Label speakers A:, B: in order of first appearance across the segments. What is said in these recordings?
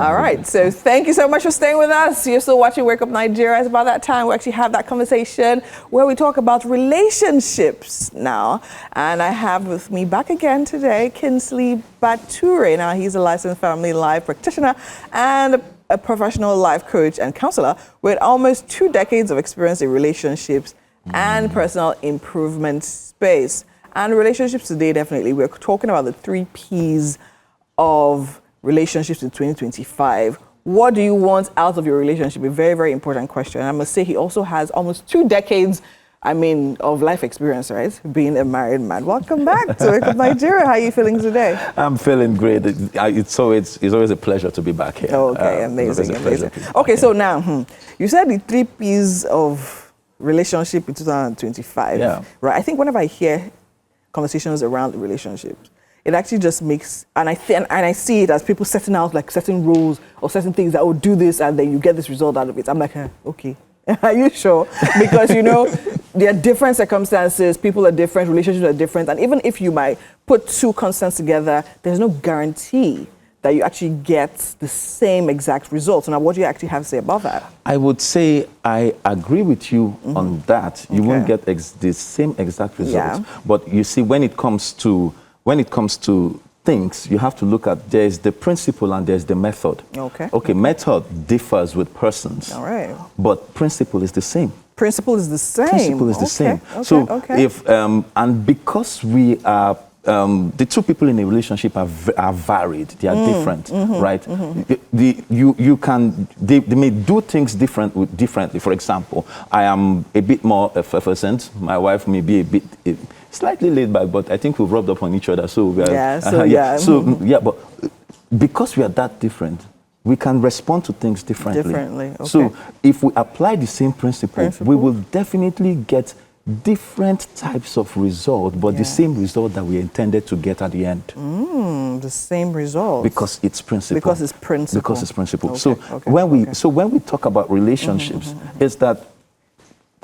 A: All right, so thank you so much for staying with us. You're still watching Wake Up Nigeria. It's about that time we actually have that conversation where we talk about relationships now. And I have with me back again today, Kingsley Bature. Now, he's a licensed family life practitioner and a professional life coach and counselor with almost 2 decades of experience in relationships and personal improvement space. And relationships today, definitely, we're talking about the 3 Ps of relationships in 2025. What do you want out of your relationship? A very, very important question. I must say he also has almost 2 decades, of life experience, right? Being a married man. Welcome back to Wake Up Nigeria. How are you feeling today?
B: I'm feeling great. It's always a pleasure to be back here.
A: Okay, amazing. Okay, so now, you said the 3 Ps of relationship in 2025.
B: Yeah.
A: Right. I think whenever I hear conversations around relationships, it actually just makes, and I see it as people setting out like certain rules or certain things that will do this and then you get this result out of it. I'm like, okay, are you sure? Because, there are different circumstances, people are different, relationships are different. And even if you might put 2 constants together, there's no guarantee that you actually get the same exact result. So now what do you actually have to say about that?
B: I would say I agree with you on that. You won't get the same exact results.
A: Yeah.
B: But you see, when it comes to things, you have to look at, there's the principle and there's the method. Okay, method differs with persons. All right. But principle is the same.
A: Principle is the same.
B: Principle is the same. So if, and because we are, the 2 people in a relationship are varied, they are different, right? They may do things differently. For example, I am a bit more effervescent. My wife may be a bit slightly laid back, but I think we've rubbed up on each other. So we are, but because we are that different, we can respond to things differently. So if we apply the same principle, we will definitely get different types of result, but the same result that we intended to get at the end.
A: The same result.
B: Because it's principle.
A: Because it's principle.
B: When we talk about relationships, is that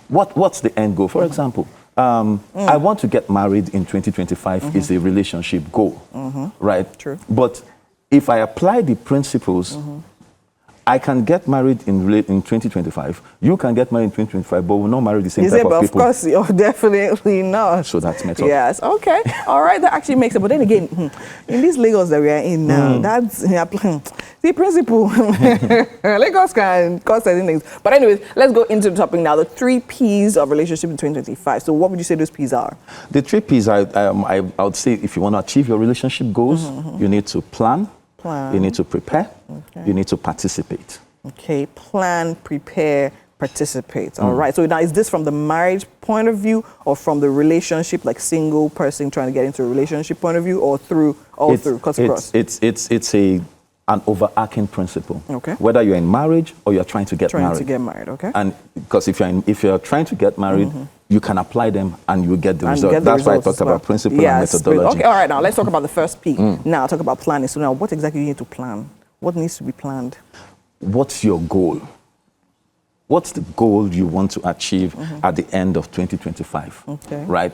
B: what's the end goal? For example, I want to get married in 2025 is a relationship goal, right?
A: True.
B: But if I apply the principles, I can get married in 2025. You can get married in 2025, but we'll not marry the same type of people.
A: Of course, you're definitely not.
B: So that's method.
A: Yes, okay. All right, that actually makes it. But then again, in these Lagos that we are in now, that's the principle. Lagos can cause certain things. But anyways, let's go into the topic now. The 3 Ps of relationship in 2025. So what would you say those Ps are?
B: The 3 Ps, I would say, if you want to achieve your relationship goals, you need to plan. You need to prepare. You need to participate. Okay,
A: plan, prepare, participate. All right. So now, is this from the marriage point of view or from the relationship, like single person trying to get into a relationship point of view, or through cuts across?
B: It's an overarching principle.
A: Okay.
B: Whether you're in marriage or you're trying to get married.
A: Trying to get married. Okay.
B: And because if you're trying to get married, you can apply them and you get the result. That's why I talked about principle and methodology.
A: Okay, all right, now let's talk about the first P. Now talk about planning. So now what exactly do you need to plan? What needs to be planned?
B: What's your goal? What's the goal you want to achieve at the end of 2025? Okay. Right?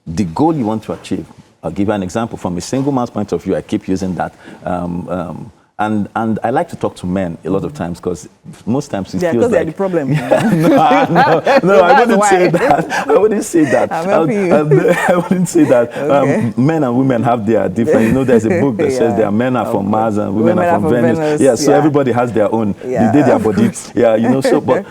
B: The goal you want to achieve. I'll give you an example. From a single man's point of view, I keep using that. And I like to talk to men a lot of times because most times it feels like...
A: they're the problem.
B: No, I wouldn't say that. I wouldn't say that. I wouldn't say that. Okay. Men and women have their different... there's a book that says their men are from Mars and women are from Venus. Yeah, so everybody has their own. They did their body. So, but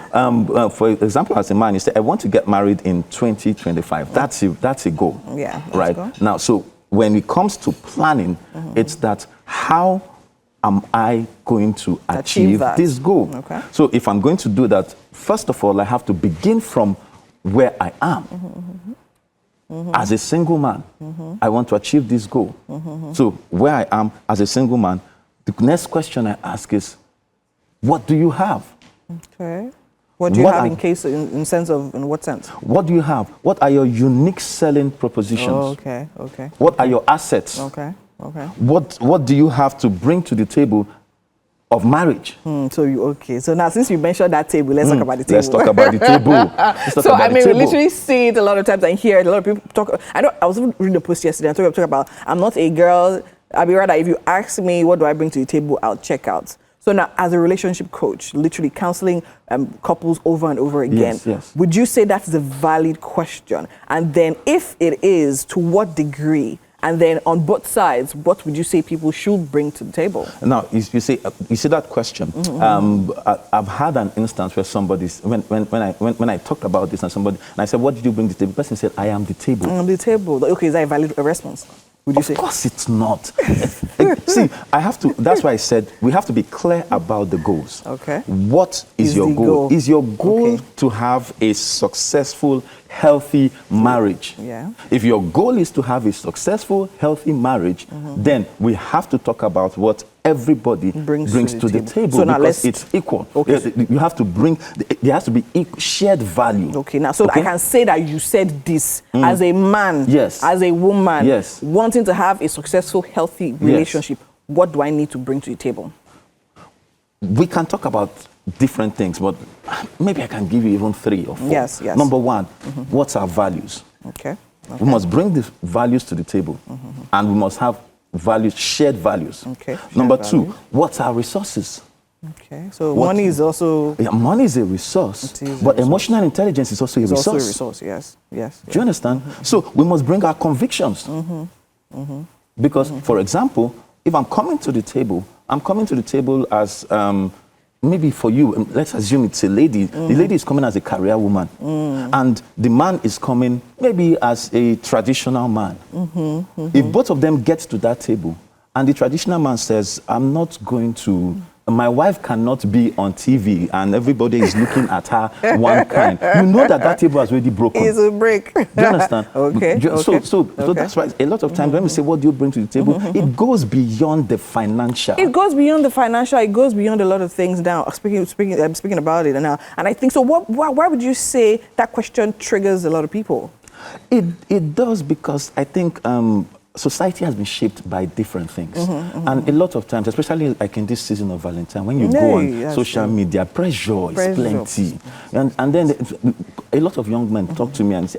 B: for example, as a man, you say, I want to get married in 2025. That's a goal.
A: Yeah.
B: Right? Now, so when it comes to planning, it's that how am I going to achieve this goal? Okay. So if I'm going to do that, first of all, I have to begin from where I am. As a single man, I want to achieve this goal. So where I am as a single man, the next question I ask is, what do you have? Okay.
A: What do you have in what sense?
B: What do you have? What are your unique selling propositions?
A: Oh, okay.
B: What are your assets?
A: Okay.
B: What do you have to bring to the table of marriage?
A: So now, since you mentioned that table, let's talk about the table.
B: Let's talk about the table.
A: We literally see it a lot of times and hear it. A lot of people talk. I was reading a post yesterday and talking about, I'm not a girl. I'll be rather, if you ask me, what do I bring to the table, I'll check out. So now, as a relationship coach, literally counseling couples over and over again, would you say that's a valid question? And then if it is, to what degree? And then on both sides, what would you say people should bring to the table? Now,
B: you see that question. I've had an instance where somebody's, when I talked about this and I said, what did you bring to the table? The person said, I am the table.
A: I am the table. Okay, is that a valid response? Would you say?
B: Of course it's not. See, that's why I said we have to be clear about the goals.
A: Okay.
B: What is your goal? Is your goal to have a successful, healthy marriage?
A: Yeah.
B: If your goal is to have a successful, healthy marriage, then we have to talk about what everybody brings to the table,
A: so now
B: because it's equal. Okay. You have to bring, there has to be shared value.
A: Okay, now, so I can say that you said this as a man, as a woman, wanting to have a successful, healthy relationship. What do I need to bring to the table?
B: We can talk about different things, but maybe I can give you even 3 or 4.
A: Yes.
B: Number 1, what's our values?
A: Okay.
B: We must bring the values to the table, and we must have values, shared values.
A: Okay.
B: Number 2, what's our resources?
A: Okay. So money is also...
B: Yeah, money is a resource, but emotional intelligence is also a resource.
A: Also a resource, yes.
B: Do you understand? So we must bring our convictions. Because, for example, if I'm coming to the table, as... maybe for you, let's assume it's a lady. The lady is coming as a career woman. And the man is coming maybe as a traditional man. If both of them get to that table and the traditional man says, I'm not going to... My wife cannot be on TV and everybody is looking at her one kind. You know that table has already broken.
A: It's a break.
B: Do you understand?
A: Okay.
B: So that's why a lot of times when we say, what do you bring to the table? It goes beyond the financial.
A: It goes beyond the financial. It goes beyond a lot of things now. I'm speaking about it now. And I think, so why would you say that question triggers a lot of people?
B: It does, because I think... society has been shaped by different things. And a lot of times, especially like in this season of Valentine, when you go on social media, pressure is plenty. And then a lot of young men talk to me and say,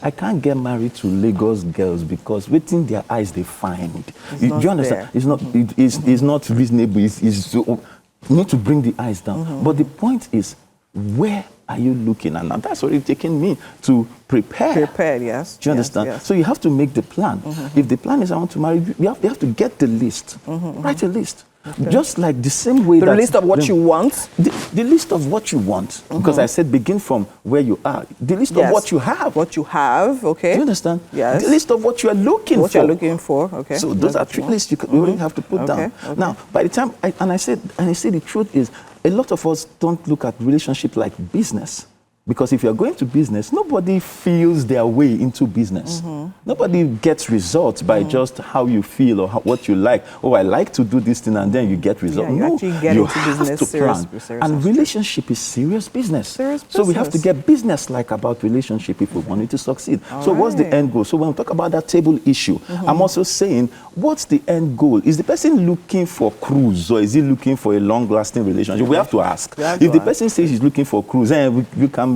B: I can't get married to Lagos girls because within their eyes they find. Do you understand? It's not reasonable. You need to bring the eyes down. But the point is, where are you looking? And that's already taken me to prepare.
A: Prepared, yes.
B: Do you understand? So you have to make the plan. If the plan is I want to marry, you have to get the list. Write a list. Just like the same way
A: the list of what you want?
B: The list of what you want. Because I said begin from where you are. The list of what you have.
A: What you have, okay.
B: Do you understand?
A: Yes.
B: The list of what you are looking for.
A: What you are looking for, okay.
B: So those are 3 lists you really have to put down. Now, by the time, I say the truth is, a lot of us don't look at relationship like business. Because if you're going to business, nobody feels their way into business. Nobody gets results by just how you feel or what you like. Oh, I like to do this thing, and then you get results.
A: Yeah, you have to plan.
B: And relationship is serious business. So we have to get business-like about relationship if we want it to succeed. So what's the end goal? So when we talk about that table issue, I'm also saying, what's the end goal? Is the person looking for cruise, or is he looking for a long-lasting relationship? We have to ask. If the person says he's looking for cruise, then you can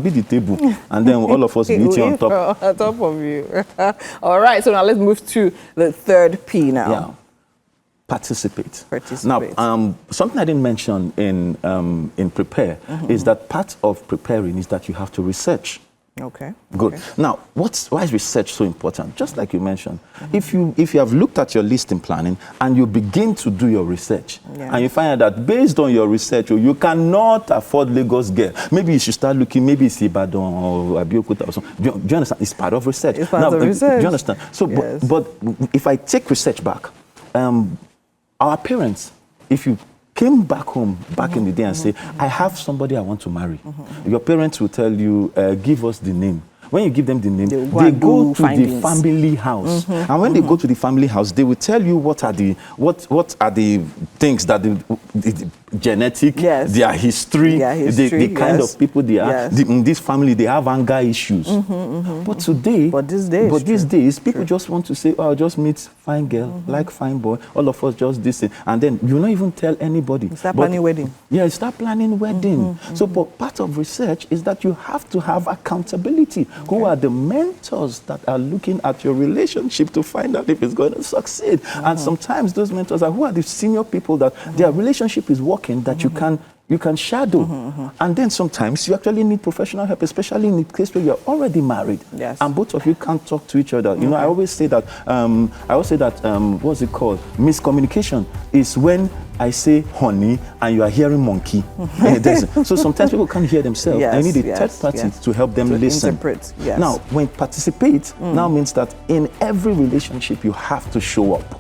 B: be the table, and then all of us be eating on top.
A: On top of you. All right, so now let's move to the 3rd P now.
B: Yeah. Participate. Now, something I didn't mention in prepare is that part of preparing is that you have to research.
A: Okay.
B: Good. Okay. Now, why is research so important? Just like you mentioned, if you have looked at your list in planning and you begin to do your research, and you find out that based on your research, you cannot afford Lagos girl, maybe you should start looking, maybe it's Ibadan or Abeokuta or something. Do you understand? It's part of research.
A: It's part of research.
B: Do you understand? So, but if I take research back, our parents, if you came back home back in the day and say, I have somebody I want to marry, your parents will tell you, give us the name. When you give them the name, they go to the family house. And when they go to the family house, they will tell you what are the things that genetic, their history, the kind of people they are. In this family, they have anger issues. But today, these days, people just want to say, "Oh, I'll just meet fine girl, like fine boy. All of us just this thing," and then you not even tell anybody.
A: Start planning wedding.
B: Yeah, start planning wedding. So, but part of research is that you have to have accountability. Who are the mentors that are looking at your relationship to find out if it's going to succeed? And sometimes those mentors are who are the senior people that their relationship is working, that you can shadow. And then sometimes you actually need professional help, especially in the case where you're already married and both of you can't talk to each other. You know, I always say that what's it called? Miscommunication is when I say honey and you are hearing monkey. So sometimes people can't hear themselves. I need a third party to help them listen.
A: Interpret.
B: Now, when participate now means that in every relationship you have to show up.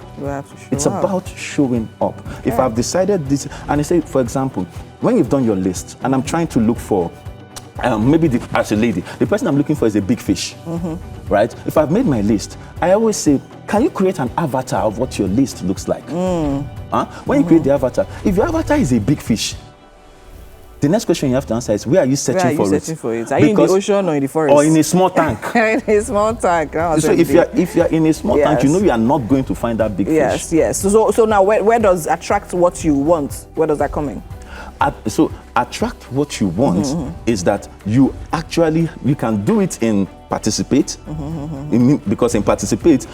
B: It's about showing up. If I've decided this, and I say, for example, when you've done your list, and I'm trying to look for, maybe as a lady, the person I'm looking for is a big fish, right? If I've made my list, I always say, can you create an avatar of what your list looks like? When you create the avatar, if your avatar is a big fish, the next question you have to answer is, where are you searching for it?
A: Are you in the ocean or in the forest?
B: Or in a small tank?
A: In a small tank.
B: So if you're in a small tank, you know you are not going to find that big fish.
A: Yes. So now where does attract what you want? Where does that come in?
B: So attract what you want is that you can do it in participate, because in participate,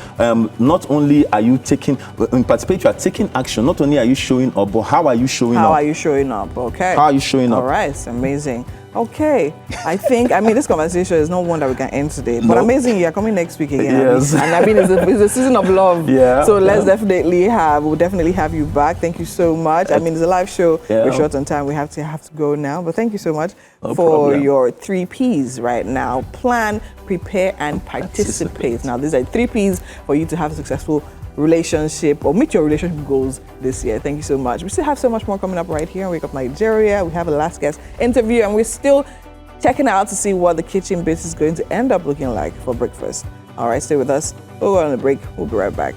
B: not only are you taking, in participate you are taking action, not only are you showing up, but how are you showing up?
A: How are you showing up? Okay.
B: How are you showing up?
A: All right, amazing. Okay, I mean, this conversation is not one that we can end today, but amazing, you're coming next week again.
B: Yes.
A: And I mean, it's a season of love.
C: Yeah.
A: So we'll definitely have you back. Thank you so much. I mean, it's a live show. Yeah. We're short on time. We have to go now, but thank you so much for your 3 Ps right now. Plan, prepare, and participate. Now, these are 3 Ps for you to have a successful relationship or meet your relationship goals this year. Thank you so much. We still have so much more coming up right here on Wake Up Nigeria. We have a last guest interview, and we're still checking out to see what the kitchen bit is going to end up looking like for breakfast. All right, stay with us. We'll go on a break. We'll be right back.